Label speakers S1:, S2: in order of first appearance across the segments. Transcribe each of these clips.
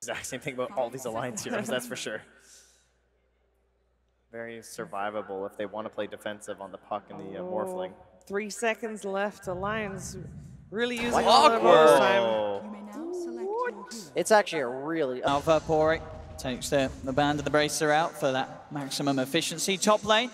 S1: Exact same thing about all these Alliance heroes, that's for sure. Very survivable if they want to play defensive on the puck and the Morphling.
S2: 3 seconds left. Alliance really using all their bonus time.
S3: It's actually a really...
S4: Alpha Pori takes the band of the bracer out for that maximum efficiency. Top lane.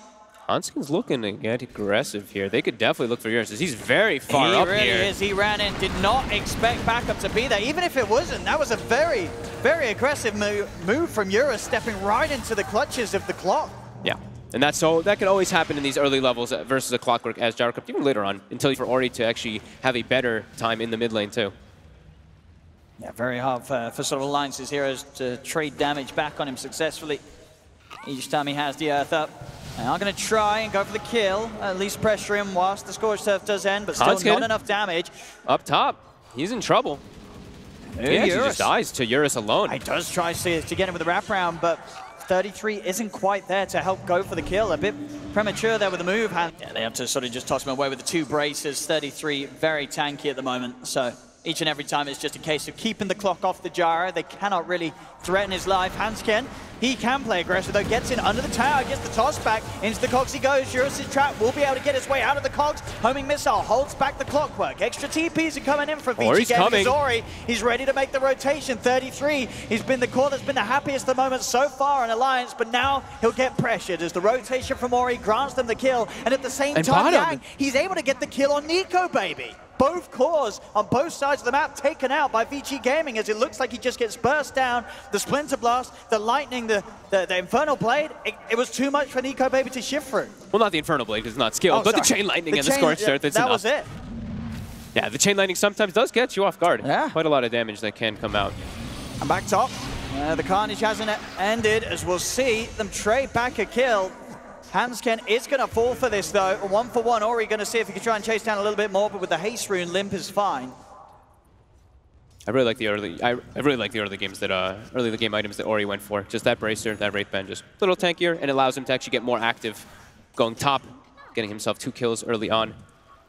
S5: Hanskin's looking to get aggressive here. They could definitely look for Eurus. He's very far up here.
S4: He really is. He ran in, did not expect backup to be there. Even if it wasn't, that was a very, very aggressive move from Eurus, stepping right into the clutches of the clock.
S5: Yeah, and that could always happen in these early levels versus a Clockwork as Gyrocup, even later on, until for Ori to actually have a better time in the mid lane too.
S4: Yeah, very hard for sort of Alliance's heroes to trade damage back on him successfully each time he has the Earth up. They are going to try and go for the kill, at least pressure him whilst the Scorched Earth does end, but still not enough damage.
S5: Up top, he's in trouble. He actually just dies to Eurus alone.
S4: He does try to get him with the wraparound, but 33 isn't quite there to help go for the kill. A bit premature there with the move. Yeah, they have to sort of just toss him away with the 2 braces. 33 very tanky at the moment, so each and every time it's just a case of keeping the clock off the gyro. They cannot really threaten his life. Hanskin, he can play aggressive though, gets in under the tower, gets the toss back, into the cogs he goes. Eurus' trap will be able to get his way out of the cogs. Homing missile holds back the clockwork. Extra TPs are coming in from Vici Gaming. Ori, he's ready to make the rotation. 33, he's been the core that's been the happiest at the moment so far in Alliance, but now he'll get pressured as the rotation from Ori grants them the kill, and at the same time, Yang, he's able to get the kill on Nico, baby. Both cores on both sides of the map taken out by Vici Gaming as it looks like he just gets burst down. The Splinter Blast, the Lightning, the Infernal Blade, it was too much for Nico Baby to shift through.
S5: Well, not the Infernal Blade because it's not skilled, but the Chain Lightning and the Scorched Earth, it's enough.
S4: That was it.
S5: Yeah, the Chain Lightning sometimes does get you off guard. Yeah. Quite a lot of damage that can come out.
S4: And back top, the carnage hasn't ended as we'll see them trade back a kill. Hanskin is going to fall for this though. 1 for 1. Ori going to see if he can try and chase down a little bit more, but with the haste rune, Limp is fine.
S5: I really like the early games that early game items that Ori went for. Just that bracer, that Wraith Band, just a little tankier, and allows him to actually get more active, going top, getting himself 2 kills early on,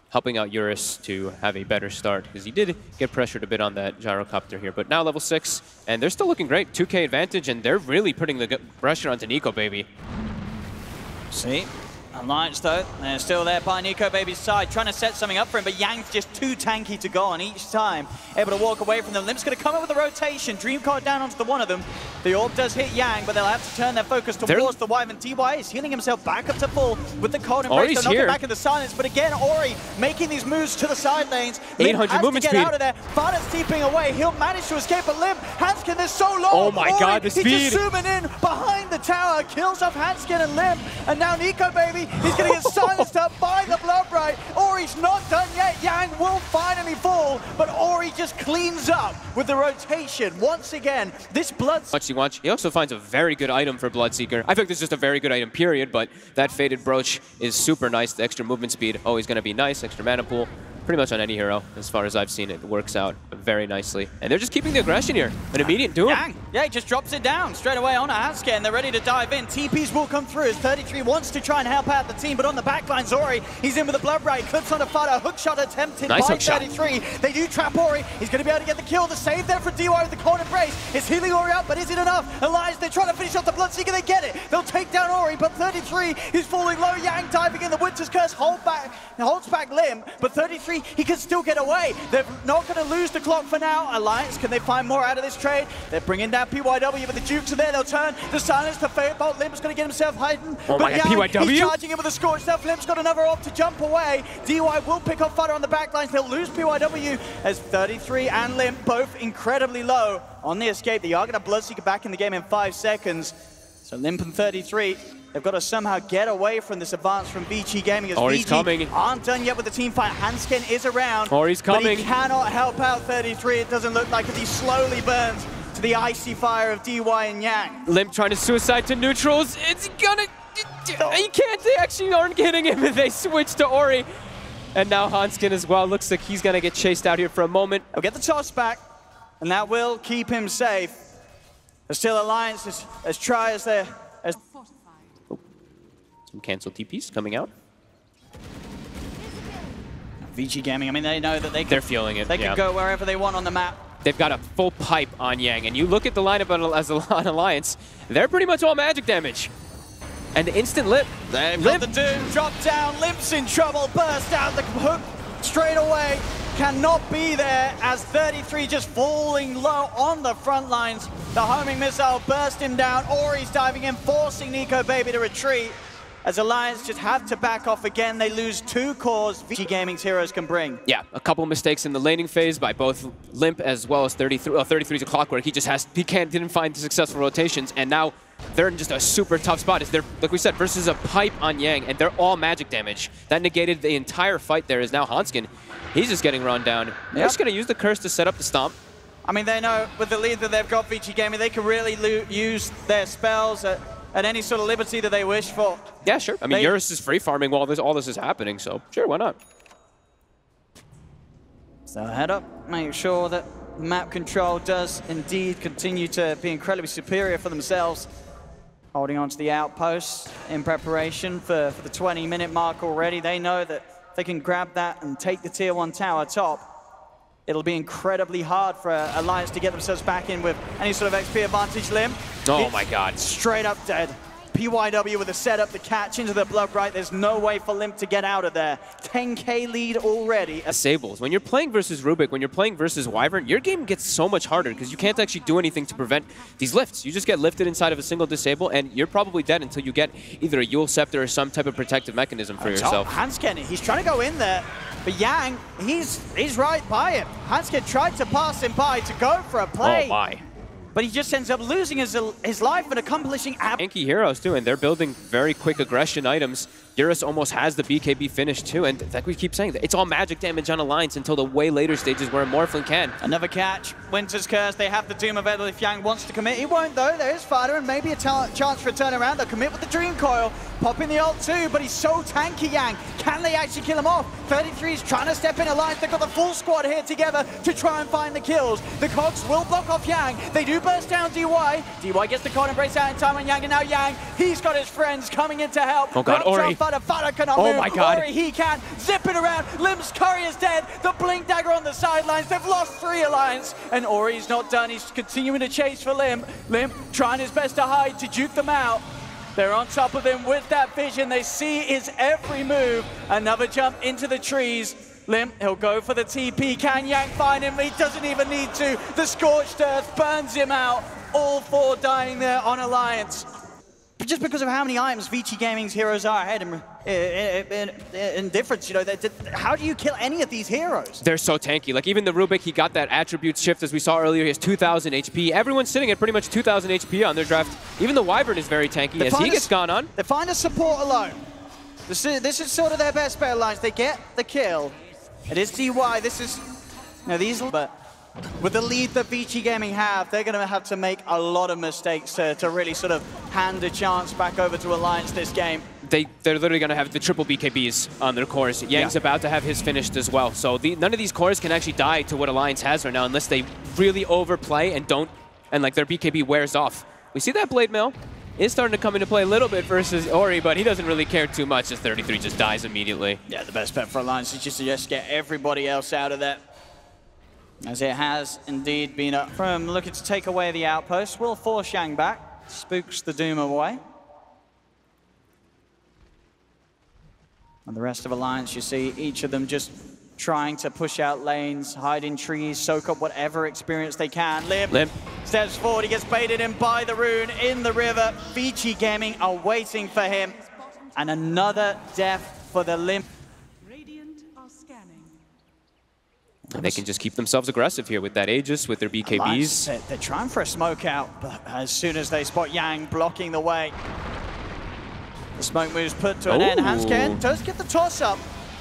S5: helping out Eurus to have a better start because he did get pressured a bit on that gyrocopter here. But now level 6, and they're still looking great. 2K advantage, and they're really putting the pressure onto Nico Baby.
S4: See, Alliance though, they're still there by Nico Baby's side, trying to set something up for him, but Yang's just too tanky to go on each time. Able to walk away from them. Limp's going to come up with a rotation, Dream Card down onto the one of them. The orb does hit Yang, but they'll have to turn their focus towards the Wyvern. DY is healing himself back up to full with the cold embrace. They'll knock it back in the silence, but again, Ori making these moves to the side lanes.
S5: 800 movement speed.
S4: Out of there. Varda's TPing away. He'll manage to escape, but Limp, Hanskin, they're so low.
S5: Oh my God, the speed.
S4: He's just zooming in behind the tower, kills off Hanskin and Limp, and now Nico Baby, he's going to get silenced up by the Bloodbright. Ori's not done yet. Yang will finally fall, but Ori just cleans up with the rotation. Once again, this Bloodseeker.
S5: He also finds a very good item for Bloodseeker. I think this is just a very good item, period, but that Faded Brooch is super nice. The extra movement speed, always going to be nice. Extra mana pool. Pretty much on any hero, as far as I've seen it, works out very nicely. And they're just keeping the aggression here. An immediate doom.
S4: Yeah, he just drops it down straight away on a Hanskin. They're ready to dive in. TPs will come through as 33 wants to try and help out the team, but on the backline, Zori, he's in with the Bloodbright, clips on a Fada, hookshot attempted by 33. They do trap Ori. He's going to be able to get the kill. The save there for DY with the cold embrace. It's healing Ori up, but is it enough? Alliance, they're trying to finish off the Bloodseeker. They get it. They'll take down Ori, but 33 is falling low. Yang diving in. The Winter's Curse holds back Limb, but 33, he can still get away. They're not going to lose the clock for now. Alliance, can they find more out of this trade? They're bringing down PYW, but the Dukes are there. They'll turn the silence to Firebolt. Limp's going to get himself hidden.
S5: Oh my God, PYW?
S4: He's charging him with a Scorched Earth. Limp's got another op to jump away. DY will pick off Fudder on the backlines. They'll lose PYW as 33 and Limp both incredibly low on the escape. They are going to Bloodseeker back in the game in 5 seconds. So Limp and 33, they've got to somehow get away from this advance from Vici Gaming as VG aren't done yet with the team fight. Hanskin is around, but he cannot help out 33. It doesn't look like as he slowly burns to the icy fire of DY and Yang.
S5: Limp trying to suicide to neutrals. It's gonna... He can't. They actually aren't getting him. They switch to Ori. And now Hanskin as well. Looks like he's gonna get chased out here for a moment.
S4: He'll get the toss back, and that will keep him safe. There's still Alliance as try as they're...
S5: Some cancel TPs coming out.
S4: Vici Gaming, I mean, they know that they can...
S5: They're feeling it,
S4: They can go wherever they want on the map.
S5: they've got a full pipe on Yang. And you look at the lineup on Alliance, they're pretty much all magic damage. And the instant Limp.
S4: They've got the Doom, drop down, Limp's in trouble, burst out the hook straight away. Cannot be there as 33 just falling low on the front lines. The homing missile burst him down. Ori's diving in, forcing Nico Baby to retreat. As Alliance just have to back off again, they lose 2 cores Vici Gaming's heroes can bring.
S5: Yeah, a couple mistakes in the laning phase by both Limp as well as 33. 33's a clockwork. He just didn't find successful rotations, and now they're in just a super tough spot. They're, like we said, versus a pipe on Yang, and they're all magic damage. That negated the entire fight. There is now Hanskin. He's just getting run down. They're just going to use the curse to set up the stomp.
S4: I mean, they know with the lead that they've got, Vici Gaming, they can really use their spells at any sort of liberty that they wish for.
S5: Yeah, sure. I mean, Eurus is free farming while all this is happening, so sure, why not?
S4: So head up, make sure that map control does indeed continue to be incredibly superior for themselves. Holding on to the outposts in preparation for the 20-minute mark already. They know that if they can grab that and take the tier 1 tower top, it'll be incredibly hard for Alliance to get themselves back in with any sort of XP advantage. Limb.
S5: Oh my god.
S4: Straight up dead. PYW with a setup, the catch into the blood right. There's no way for Limp to get out of there. 10k lead already.
S5: Sables. When you're playing versus Rubik, when you're playing versus Wyvern, your game gets so much harder because you can't actually do anything to prevent these lifts. You just get lifted inside of a single disable, and you're probably dead until you get either a Yule Scepter or some type of protective mechanism for yourself.
S4: Hansken, he's trying to go in there, but Yang, he's right by him. Hansken tried to pass him by to go for a play.
S5: Oh my.
S4: But he just ends up losing his life and accomplishing
S5: Tanky heroes too, and they're building very quick aggression items. Eurus almost has the BKB finish too, and like we keep saying, it's all magic damage on Alliance until the way later stages where Morphlin can.
S4: Another catch, Winter's Curse, they have the Doom available if Yang wants to commit. He won't though, there is Fighter and maybe a chance for a turnaround. They'll commit with the Dream Coil, popping the ult too, but he's so tanky, Yang. Can they actually kill him off? 33 is trying to step in Alliance, they've got the full squad here together to try and find the kills. The Cogs will block off Yang, they do burst down DY. DY gets the Cold Embrace out in time on Yang, and now Yang, he's got his friends coming in to help.
S5: Oh god, Ori.
S4: Fighter cannot move.
S5: My god.
S4: Ori, he can. Zip it around. Limb's Curry is dead. The Blink Dagger on the sidelines. They've lost 3 Alliance. And Ori's not done. He's continuing to chase for Limb. Limb trying his best to hide, to juke them out. They're on top of him with that vision. They see his every move. Another jump into the trees. Limb, he'll go for the TP. Can Yang find him? He doesn't even need to. The Scorched Earth burns him out. All 4 dying there on Alliance. Just because of how many items Vici Gaming's heroes are ahead in difference, you know, how do you kill any of these heroes?
S5: They're so tanky. Like even the Rubik, he got that attribute shift as we saw earlier. He has 2,000 HP. Everyone's sitting at pretty much 2,000 HP on their draft. Even the Wyvern is very tanky as he gets gone on.
S4: They find a support alone. This is sort of their best bet lines. They get the kill. It is DY. This is, you know, these, but with the lead that Vici Gaming have, they're going to have to make a lot of mistakes to really sort of hand a chance back over to Alliance this game.
S5: They're literally going to have the triple BKBs on their cores. Yang's about to have his finished as well. So none of these cores can actually die to what Alliance has right now unless they really overplay and like their BKB wears off. We see that Blade Mail is starting to come into play a little bit versus Ori, but he doesn't really care too much as 33 just dies immediately. Yeah,
S4: the best bet for Alliance is just to get everybody else out of there. As it has indeed been up from looking to take away the outpost. Will force Yang back, spooks the Doom away. And the rest of Alliance, you see each of them just trying to push out lanes, hide in trees, soak up whatever experience they can. Limp steps forward, he gets baited in by the rune in the river. Vici Gaming are waiting for him. And another death for the Limp.
S5: They can just keep themselves aggressive here with that Aegis, with their BKBs.
S4: They're trying for a smoke out, but as soon as they spot Yang blocking the way, the smoke move's put to an end. Hansken does get the toss up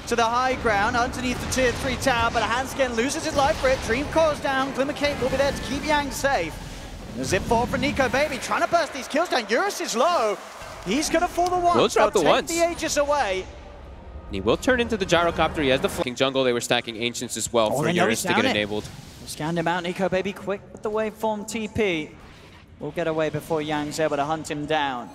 S4: to the high ground underneath the tier 3 tower, but Hansken loses his life for it. Dream Core's down, Glimmer Cape will be there to keep Yang safe. The zip forward for Nico Baby, trying to burst these kills down. Eurus is low. He's going to fall the once.
S5: We'll drop the once.
S4: Take the Aegis away.
S5: He will turn into the gyrocopter. He has the flanking jungle. They were stacking Ancients as well for Eurus to get enabled.
S4: Scanned him out. Nico Baby quick with the waveform TP. We'll get away before Yang's able to hunt him down.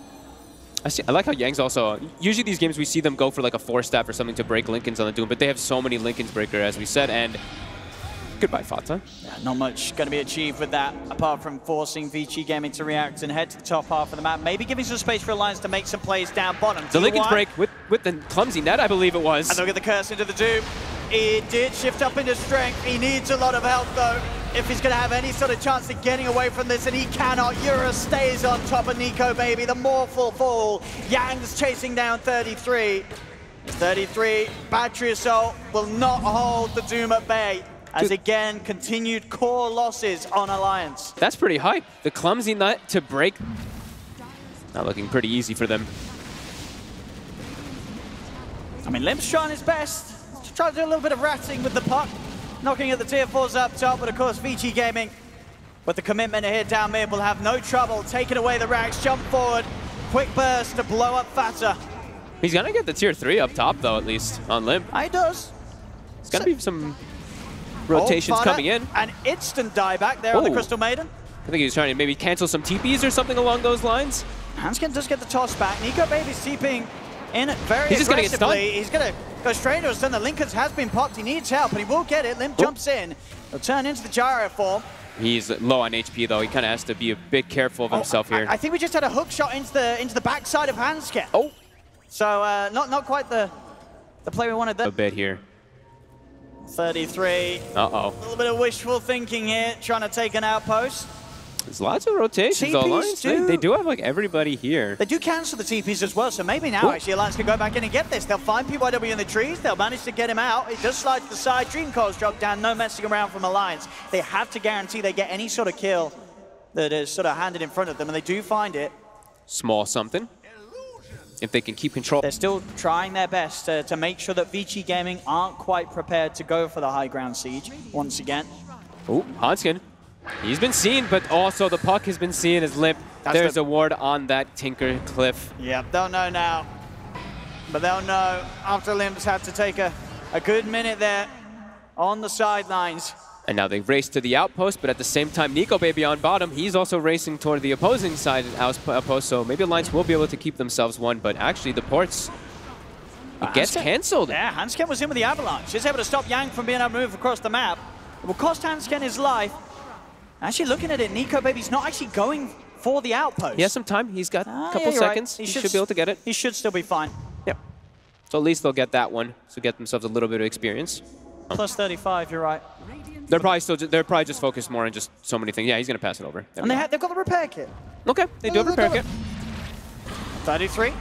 S5: I like how Yang's also... Usually these games we see them go for like a 4-step or something to break Linken's on the Doom, but they have so many Linken's breaker, as we said, and Goodbye, Fata.
S4: Yeah, not much going to be achieved with that, apart from forcing Vici Gaming to react and head to the top half of the map. Maybe giving some space for Alliance to make some plays down bottom.
S5: The Lincoln's break with the clumsy net, I believe it was.
S4: And they'll get the curse into the Doom. He did shift up into strength. He needs a lot of help, though, if he's going to have any sort of chance of getting away from this, and he cannot. Eurus stays on top of Nico Baby. The morphal fall. Yang's chasing down 33. 33, Battery Assault will not hold the Doom at bay. As again, continued core losses on Alliance.
S5: That's pretty hype. The clumsy nut to break. Not looking pretty easy for them.
S4: I mean, Limp's trying his best to try to do a little bit of ratting with the puck. Knocking at the tier 4s up top, but of course, Vici Gaming, with the commitment here down mid, will have no trouble taking away the racks, jump forward, quick burst to blow up Fata.
S5: He's gonna get the tier 3 up top, though, at least, on Limp.
S4: He does.
S5: It's gonna be some rotations coming in.
S4: An instant dieback there on the Crystal Maiden.
S5: I think he was trying to maybe cancel some TPs or something along those lines.
S4: Hanskin does get the toss back. Nico Baby's TPing in very
S5: He's just
S4: aggressively.
S5: gonna get stunned.
S4: He's going to go straight into a stun. The Lincoln's has been popped. He needs help, and he will get it. Limp jumps in. He'll turn into the gyro form.
S5: He's low on HP, though. He kind of has to be a bit careful of himself here.
S4: I think we just had a hook shot into the backside of Hanskin.
S5: Oh.
S4: So not quite the play we wanted there.
S5: A bit here.
S4: 33.
S5: Uh-oh.
S4: A little bit of wishful thinking here, trying to take an outpost.
S5: There's lots of rotations, though. Alliance, they do have, like, everybody here.
S4: They do cancel the TPs as well, so maybe now, actually, Alliance can go back in and get this. They'll find PYW in the trees. They'll manage to get him out. He does slide to the side. Dream Coils drop down. No messing around from Alliance. They have to guarantee they get any sort of kill that is sort of handed in front of them, and they do find it.
S5: Small something. If they can keep control.
S4: They're still trying their best to make sure that Vici Gaming aren't quite prepared to go for the high ground siege once again.
S5: Oh, Hanskin. He's been seen, but also the puck has been seen as Limp. There's a ward on that Tinker Cliff.
S4: Yeah, they'll know now. But they'll know after Limp's had to take a good minute there on the sidelines.
S5: And now they race to the outpost, but at the same time, Nico Baby on bottom, he's also racing toward the opposing side outpost, so maybe Alliance will be able to keep themselves one, but actually the ports, it gets cancelled.
S4: Yeah, Hanskin was in with the Avalanche. He's able to stop Yang from being able to move across the map. It will cost Hanskin his life. Actually, looking at it, Nico Baby's not actually going for the outpost.
S5: He has some time. He's got a couple seconds.
S4: Right.
S5: He should be able to get it.
S4: He should still be fine.
S5: Yep. So at least they'll get that one, so get themselves a little bit of experience.
S4: Plus 35, you're right.
S5: They're probably just focused more on just so many things. Yeah, he's gonna pass it over.
S4: And they've got the repair kit.
S5: Okay, they do have a repair kit.
S4: 33.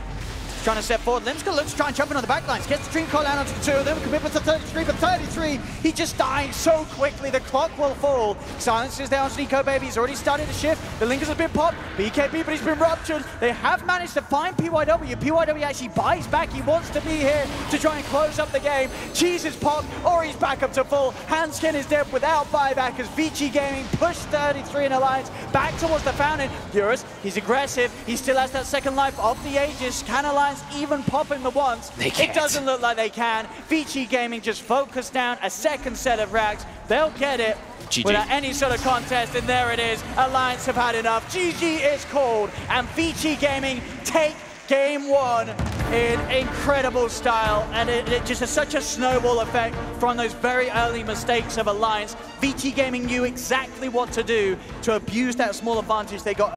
S4: Trying to step forward. Limp's going to look to try and jump in on the back lines. Gets the Dream Coil out onto the two of them. Commitment to 33, but 33, he just died so quickly. The clock will fall. Silence is down. Nico Baby. He's already started to shift. The Link has been popped. BKB, but he's been ruptured. They have managed to find PYW. PYW actually buys back. He wants to be here to try and close up the game. Cheese is popped, or he's back up to full. Hanskin is dead without buyback as Vici Gaming push 33 in Alliance back towards the fountain. Eurus, he's aggressive. He still has that second life of the Aegis. Can Alliance even pop in the once?
S5: They can't.
S4: It doesn't look like they can. Vici Gaming just focused down a second set of racks. They'll get it
S5: GG.
S4: without any sort of contest, and there it is. Alliance have had enough. GG is called, and Vici Gaming take game one in incredible style, and it just has such a snowball effect from those very early mistakes of Alliance. Vici Gaming knew exactly what to do to abuse that small advantage they got